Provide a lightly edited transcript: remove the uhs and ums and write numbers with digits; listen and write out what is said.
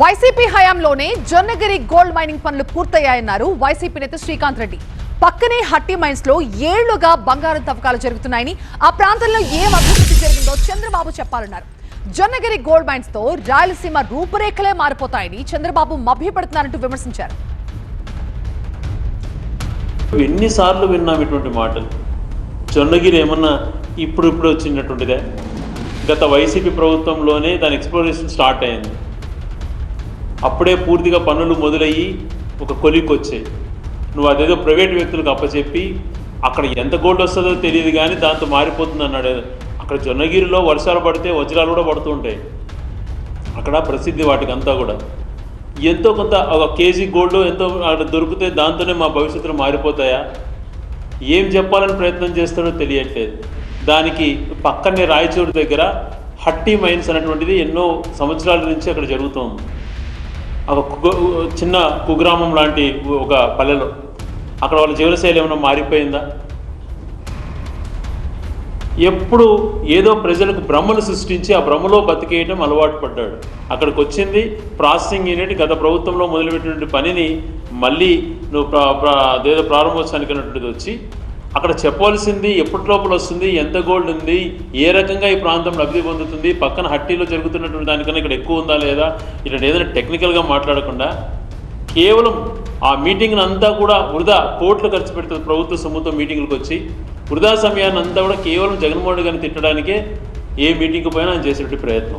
YCP హయాంలోనే Jonnagiri gold mining పనులు పూర్తయ్యాయన్నారు YCP నేత శ్రీకాంత్ రెడ్డి. పక్కనే హట్టి మైన్స్ లో ఏళ్లుగా బంగారం తవ్వకాలు జరుగుతున్నాయని, ఆ ప్రాంతంలో ఏం అభివృద్ధి జరిగిందో చంద్రబాబు చెప్పాలన్నారు. జొన్నగిరి గోల్డ్ మైన్స్ తో రాయలసీమ రూపురేఖలే మారిపోతాయని చంద్రబాబు మభ్యపడుతున్నారంటూ విమర్శించారు. ఎన్నిసార్లు విన్నాం ఇటువంటి మాటలు? జొన్నగిరి ఏమన్నా ఇప్పుడు వచ్చినటువంటిదే? గత వైసీపీ ప్రభుత్వంలోనే దాని ఎక్స్ప్లోరేషన్ స్టార్ట్ అయింది. అప్పుడే పూర్తిగా పనులు మొదలయ్యి ఒక కొలికి వచ్చాయి. నువ్వు అదేదో ప్రైవేట్ వ్యక్తులకు అప్పచెప్పి అక్కడ ఎంత గోల్డ్ వస్తుందో తెలియదు కానీ దాంతో మారిపోతుంది అన్నాడు. అక్కడ జొన్నగిరిలో వర్షాలు పడితే వజ్రాలు కూడా పడుతూ ఉంటాయి. అక్కడ ప్రసిద్ధి వాటికి అంతా కూడా. ఎంతో కొంత ఒక కేజీ గోల్డ్ ఎంతో అక్కడ దొరికితే దాంతోనే మా భవిష్యత్తులో మారిపోతాయా? ఏం చెప్పాలని ప్రయత్నం చేస్తాడో తెలియట్లేదు. దానికి పక్కనే రాయచూరు దగ్గర హట్టి మైన్స్ అనేటువంటిది ఎన్నో సంవత్సరాల నుంచి అక్కడ జరుగుతుంది. ఒక చిన్న కుగ్రామం లాంటి ఒక పల్లెలో అక్కడ వాళ్ళ జీవనశైలి ఏమైనా మారిపోయిందా? ఎప్పుడు ఏదో ప్రజలకు భ్రమలు సృష్టించి ఆ భ్రమలో బతికేయటం అలవాటు పడ్డాడు. అక్కడికి వచ్చింది ప్రాసెసింగ్ యూనిట్. గత ప్రభుత్వంలో మొదలుపెట్టినటువంటి పనిని మళ్ళీ నువ్వు అదేదో ప్రారంభోత్సవానికి అన్నటువంటిది వచ్చి అక్కడ చెప్పవలసింది ఎప్పటి లోపల వస్తుంది, ఎంత గోల్డ్ ఉంది, ఏ రకంగా ఈ ప్రాంతంలో అభివృద్ధి పొందుతుంది, పక్కన హట్టీలో జరుగుతున్నటువంటి దానికన్నా ఇక్కడ ఎక్కువ ఉందా లేదా, ఇలాంటి ఏదైనా టెక్నికల్గా మాట్లాడకుండా కేవలం ఆ మీటింగ్ని అంతా కూడా వృధా కోట్లు ఖర్చు పెడుతుంది ప్రభుత్వ సొమ్ముతో మీటింగ్లకు వచ్చి వృధా సమయాన్ని అంతా కూడా కేవలం జగన్మోహన్ గారిని తిట్టడానికే ఏ మీటింగ్కి పోయినా ఆయన చేసేటువంటి ప్రయత్నం.